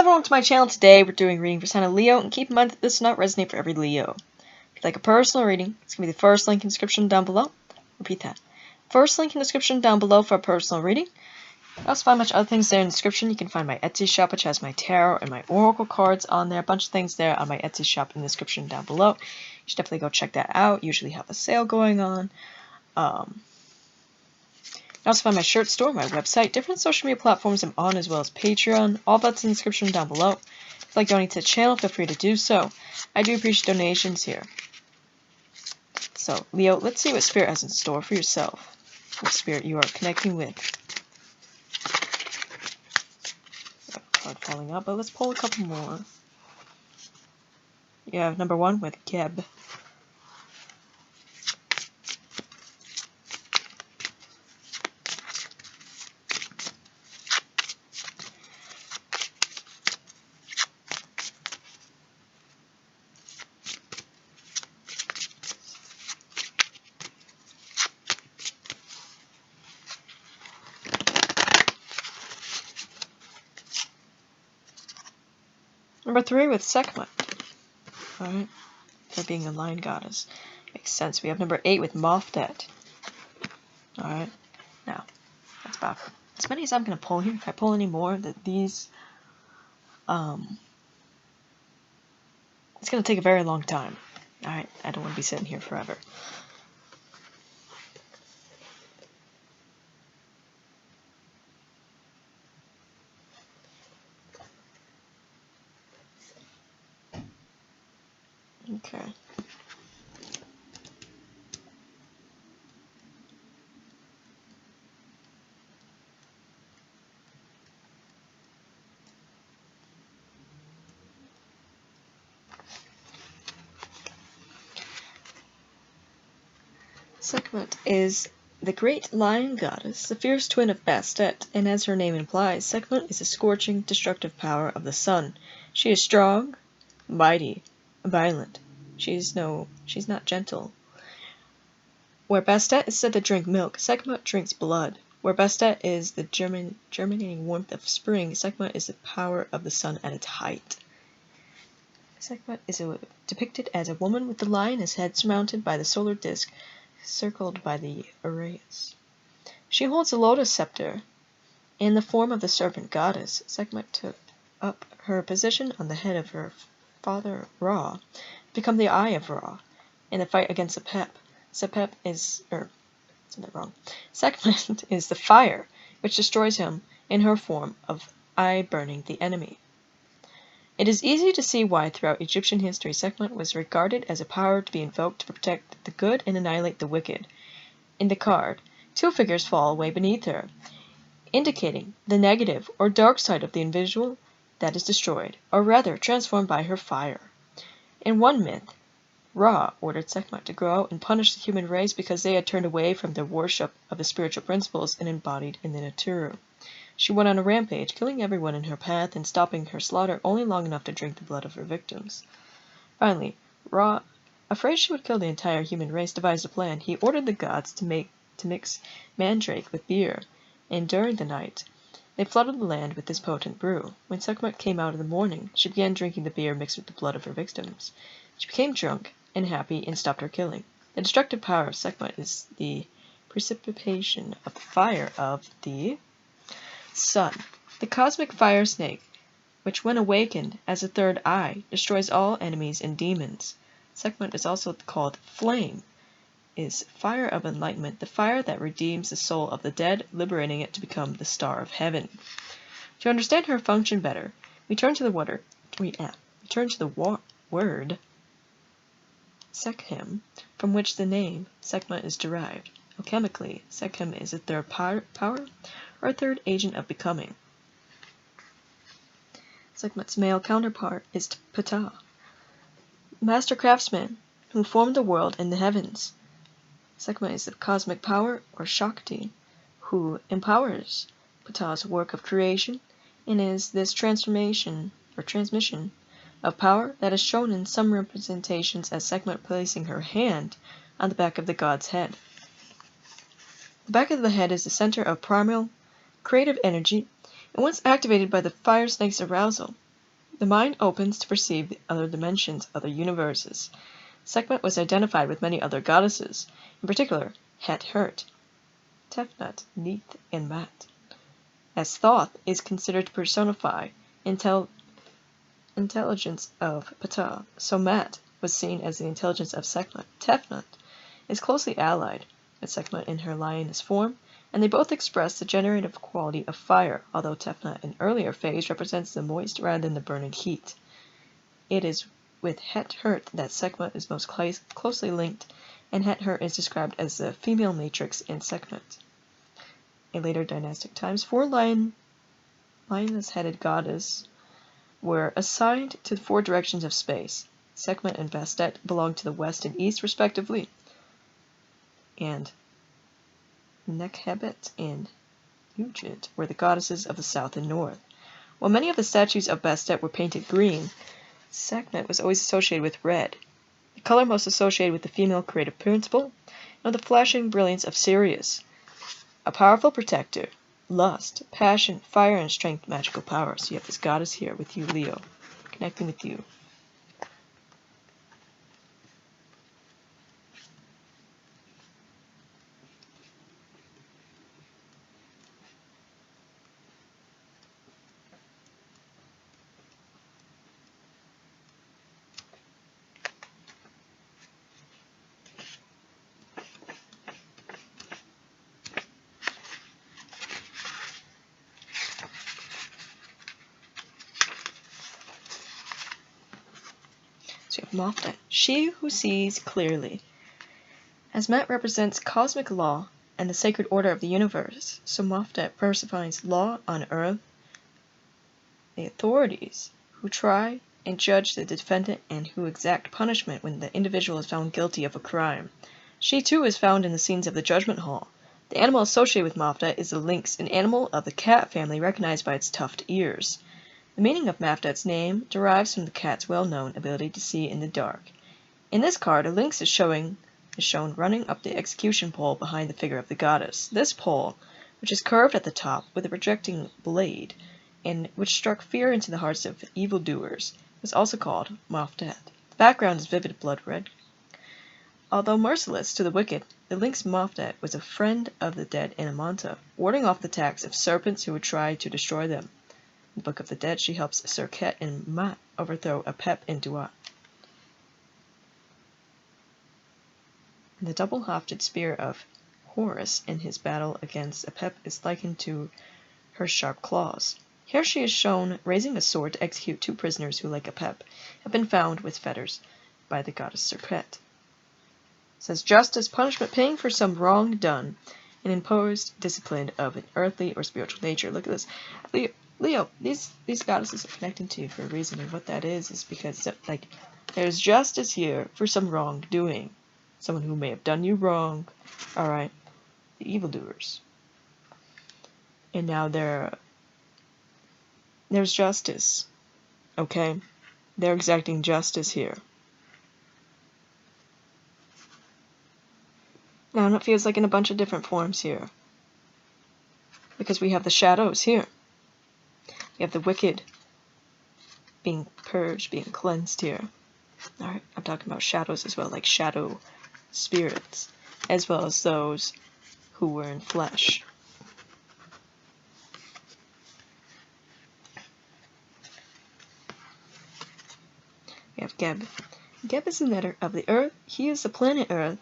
Welcome everyone to my channel. Today we're doing reading for sign of Leo, and keep in mind that this does not resonate for every Leo. If you'd like a personal reading, it's going to be the first link in the description down below. Repeat that. First link in the description down below for a personal reading. You also find much other things there in the description. You can find my Etsy shop, which has my tarot and my oracle cards on there. A bunch of things there on my Etsy shop in the description down below. You should definitely go check that out. Usually have a sale going on. You also find my shirt store, my website, different social media platforms I'm on, as well as Patreon. All that's in the description down below. If you'd like donating to the channel, feel free to do so. I do appreciate donations here. So, Leo, let's see what Spirit has in store for yourself. What Spirit you are connecting with. Card falling out, but let's pull a couple more. You have number 1 with Geb. Number 3 with Sekhmet. Alright. For being a lion goddess. Makes sense. We have number 8 with Mofdet. Alright. Now, that's about as many as I'm going to pull here. If I pull any more, that these, it's going to take a very long time. Alright, I don't want to be sitting here forever. Okay. Sekhmet is the great lion goddess, the fierce twin of Bastet, and as her name implies, Sekhmet is a scorching, destructive power of the sun. She is strong, mighty, violent. She's not gentle. Where Bastet is said to drink milk, Sekhmet drinks blood. Where Bastet is the germinating warmth of spring, Sekhmet is the power of the sun at its height. Sekhmet is depicted as a woman with the lion's head surmounted by the solar disk, circled by the Uraeus. She holds a lotus scepter. In the form of the serpent goddess, Sekhmet took up her position on the head of her father Ra, to become the Eye of Ra, in the fight against Sekhmet is the fire, which destroys him in her form of eye burning the enemy. It is easy to see why throughout Egyptian history Sekhmet was regarded as a power to be invoked to protect the good and annihilate the wicked. In the card, 2 figures fall away beneath her, indicating the negative or dark side of the individual that is destroyed, or rather transformed by her fire. In one myth, Ra ordered Sekhmet to go out and punish the human race because they had turned away from their worship of the spiritual principles and embodied in the Naturu. She went on a rampage, killing everyone in her path and stopping her slaughter only long enough to drink the blood of her victims. Finally, Ra, afraid she would kill the entire human race, devised a plan. He ordered the gods to mix mandrake with beer, and during the night, they flooded the land with this potent brew. When Sekhmet came out in the morning, she began drinking the beer mixed with the blood of her victims. She became drunk and happy and stopped her killing. The destructive power of Sekhmet is the precipitation of the fire of the sun. The cosmic fire snake, which when awakened as a third eye, destroys all enemies and demons. Sekhmet is also called flame, is fire of enlightenment, the fire that redeems the soul of the dead, liberating it to become the star of heaven. To understand her function better, we turn to the word Sekhem, from which the name Sekhmet is derived. Alchemically, Sekhem is a third power, or a third agent of becoming. Sekhmet's male counterpart is Ptah, master craftsman who formed the world and the heavens. Sekhmet is the cosmic power, or Shakti, who empowers Ptah's work of creation, and is this transmission of power that is shown in some representations as Sekhmet placing her hand on the back of the god's head. The back of the head is the center of primal creative energy, and once activated by the fire snake's arousal, The mind opens to perceive the other dimensions, other universes. Sekhmet was identified with many other goddesses, in particular Het-Hert, Tefnut, Neith, and Mat. As Thoth is considered to personify intelligence of Ptah, so Mat was seen as the intelligence of Sekhmet. Tefnut is closely allied with Sekhmet in her lioness form, and they both express the generative quality of fire, although Tefnut in earlier phase represents the moist rather than the burning heat. It is with Het-Hert that Sekhmet is most closely linked, and Het-Hert is described as the female matrix in Sekhmet. In later dynastic times, 4 lioness-headed goddesses were assigned to the 4 directions of space. Sekhmet and Bastet belonged to the west and east, respectively, and Nekhebet and Nugent were the goddesses of the south and north. While many of the statues of Bastet were painted green, Sekhmet was always associated with red, the color most associated with the female creative principle, and the flashing brilliance of Sirius, a powerful protector, lust, passion, fire, and strength, magical power. So you have this goddess here with you, Leo, connecting with you. So you have Mafdet, she who sees clearly. As Mat represents cosmic law and the sacred order of the universe, so Mafdet personifies law on earth, the authorities who try and judge the defendant and who exact punishment when the individual is found guilty of a crime. She too is found in the scenes of the Judgment Hall. The animal associated with Mafdet is the lynx, an animal of the cat family recognized by its tufted ears. The meaning of Mafdet's name derives from the cat's well-known ability to see in the dark. In this card, a lynx is shown running up the execution pole behind the figure of the goddess. This pole, which is curved at the top with a projecting blade, and which struck fear into the hearts of evildoers, was also called Mafdet. The background is vivid blood red. Although merciless to the wicked, the lynx Mafdet was a friend of the dead in Amanta, warding off the attacks of serpents who would try to destroy them. In the Book of the Dead, she helps Serket and Mat overthrow Apep and Duat. The double-hafted spear of Horus in his battle against Apep is likened to her sharp claws. Here she is shown raising a sword to execute 2 prisoners who, like Apep, have been found with fetters by the goddess Serket. It says justice, punishment, paying for some wrong done, and imposed discipline of an earthly or spiritual nature. Look at this. Leo, these goddesses are connecting to you for a reason, and what that is because, like, there's justice here for some wrongdoing. Someone who may have done you wrong. Alright. The evildoers. And now there's justice. Okay? They're exacting justice here. Now it feels like in a bunch of different forms here. Because we have the shadows here. We have the wicked being purged, being cleansed here. Alright, I'm talking about shadows as well, like shadow spirits, as well as those who were in flesh. We have Geb. Geb is the netter of the earth. He is the planet Earth,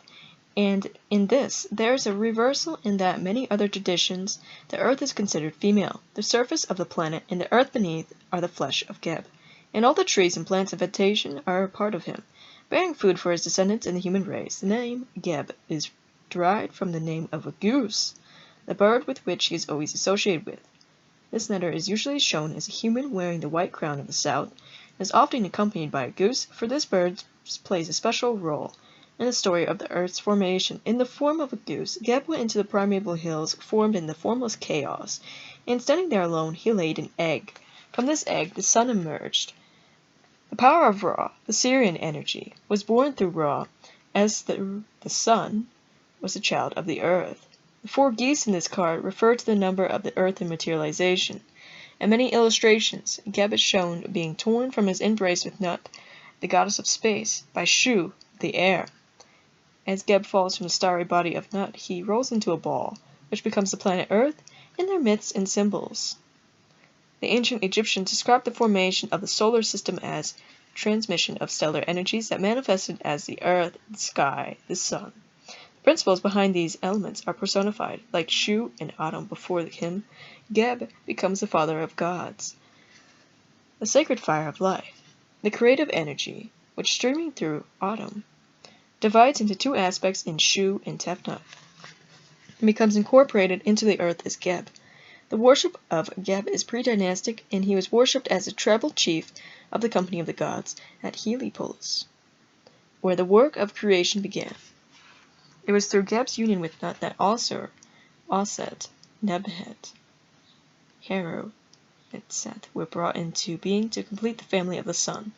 and in this, there is a reversal in that many other traditions, the earth is considered female. The surface of the planet and the earth beneath are the flesh of Geb, and all the trees and plants of vegetation are a part of him, bearing food for his descendants in the human race. The name Geb is derived from the name of a goose, the bird with which he is always associated with. This netter is usually shown as a human wearing the white crown of the south, and is often accompanied by a goose, for this bird plays a special role in the story of the Earth's formation. In the form of a goose, Geb went into the primeval hills formed in the formless chaos, and standing there alone, he laid an egg. From this egg, the sun emerged. The power of Ra, the Syrian energy, was born through Ra, as the sun was a child of the earth. The 4 geese in this card refer to the number of the earth in materialization. In many illustrations, Geb is shown being torn from his embrace with Nut, the goddess of space, by Shu, the air. As Geb falls from the starry body of Nut, he rolls into a ball, which becomes the planet Earth, in their myths and symbols. The ancient Egyptians described the formation of the solar system as transmission of stellar energies that manifested as the earth, the sky, the sun. The principles behind these elements are personified, like Shu and Atum before him. Geb becomes the father of gods. The sacred fire of life, the creative energy, which streaming through Atum, divides into two aspects in Shu and Tefnut, and becomes incorporated into the earth as Geb. The worship of Geb is pre-dynastic, and he was worshipped as the tribal chief of the company of the gods at Heliopolis, where the work of creation began. It was through Geb's union with Nut that Asur, Aset, Nebhet, Heru, and Seth were brought into being to complete the family of the sun.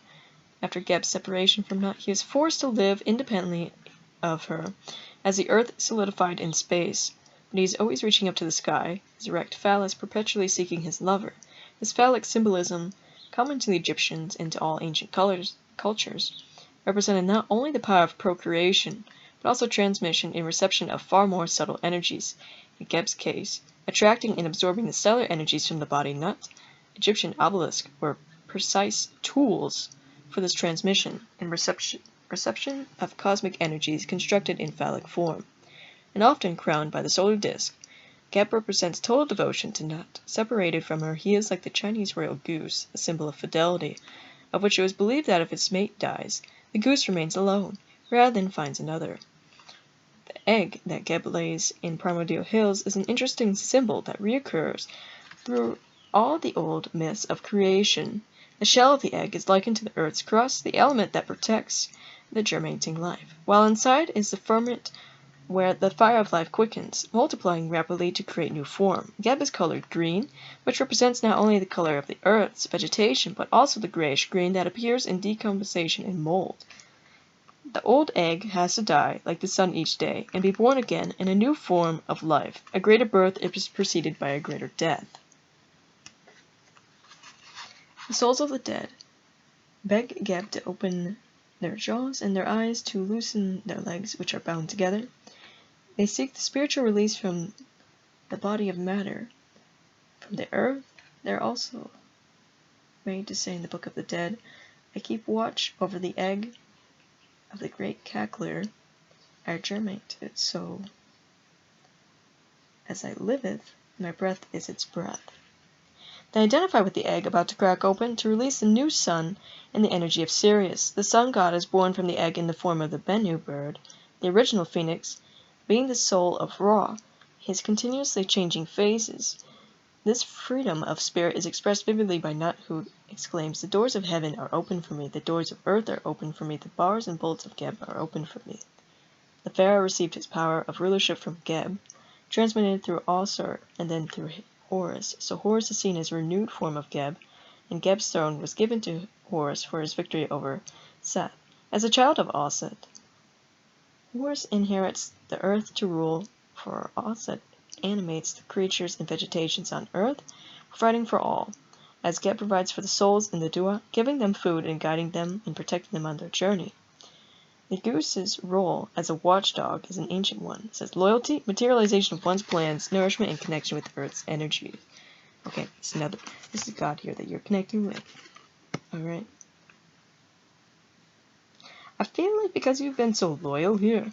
After Geb's separation from Nut, he was forced to live independently of her, as the earth solidified in space. But he is always reaching up to the sky, his erect phallus perpetually seeking his lover. This phallic symbolism, common to the Egyptians and to all ancient cultures, represented not only the power of procreation, but also transmission and reception of far more subtle energies. In Geb's case, attracting and absorbing the stellar energies from the body Nut, Egyptian obelisks were precise tools for this transmission and reception of cosmic energies constructed in phallic form. And often crowned by the solar disk, Geb represents total devotion to Nut. Separated from her, he is like the Chinese royal goose, a symbol of fidelity, of which it was believed that if its mate dies, the goose remains alone, rather than finds another. The egg that Geb lays in Primordial Hills is an interesting symbol that reoccurs through all the old myths of creation. The shell of the egg is likened to the earth's crust, the element that protects the germinating life, while inside is the ferment where the fire of life quickens, multiplying rapidly to create new form. Geb is colored green, which represents not only the color of the earth's vegetation, but also the grayish green that appears in decomposition and mold. The old egg has to die, like the sun each day, and be born again in a new form of life. A greater birth is preceded by a greater death. The souls of the dead beg Geb to open their jaws and their eyes, to loosen their legs, which are bound together. They seek the spiritual release from the body of matter. From the earth, they're also made to say in the Book of the Dead, I keep watch over the egg of the great cackler, I germinate it so. As I liveth, my breath is its breath. They identify with the egg about to crack open to release the new sun and the energy of Sirius. The sun god is born from the egg in the form of the Bennu bird, the original phoenix, being the soul of Ra, his continuously changing phases. This freedom of spirit is expressed vividly by Nut, who exclaims, the doors of heaven are open for me, the doors of earth are open for me, the bars and bolts of Geb are open for me. The pharaoh received his power of rulership from Geb, transmitted through Asur and then through Horus, so Horus is seen as a renewed form of Geb, and Geb's throne was given to Horus for his victory over Seth. As a child of Aset, Horus inherits the earth to rule, for Aset animates the creatures and vegetations on earth, providing for all, as Geb provides for the souls in the Dua, giving them food and guiding them and protecting them on their journey. The goose's role as a watchdog is an ancient one. It says loyalty, materialization of one's plans, nourishment, and connection with the earth's energy. Okay, this is God here that you're connecting with. Alright. I feel like because you've been so loyal here,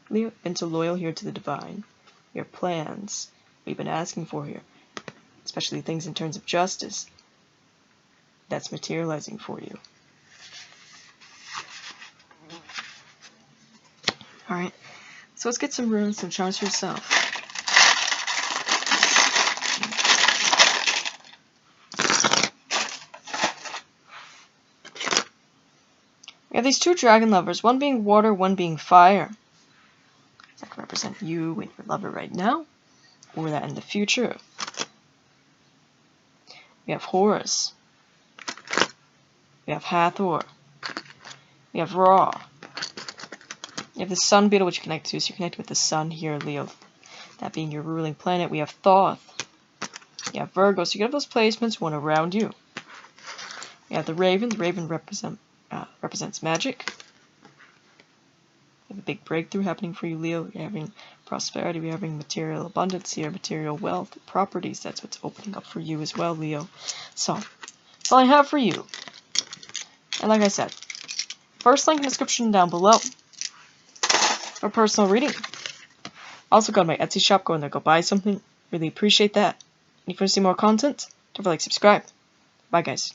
Leo, been so loyal here to the divine, your plans, what you've been asking for here, especially things in terms of justice, that's materializing for you. Alright, so let's get some runes, some charms for yourself. We have these two dragon lovers, one being water, one being fire. That can represent you and your lover right now, or that in the future. We have Horus. We have Hathor. We have Ra. You have the sun beetle, which you connect to, so you're connected with the sun here, Leo. That being your ruling planet. We have Thoth. Yeah, Virgo, so you get those placements, one around you. You have the Raven. The Raven represents magic. You have a big breakthrough happening for you, Leo. You're having prosperity. You're having material abundance here, material wealth, properties. That's what's opening up for you as well, Leo. So, that's all I have for you. And like I said, first link in the description down below for personal reading. Also go to my Etsy shop. Go in there, go buy something. Really appreciate that. And if you want to see more content, don't forget to subscribe. Bye, guys.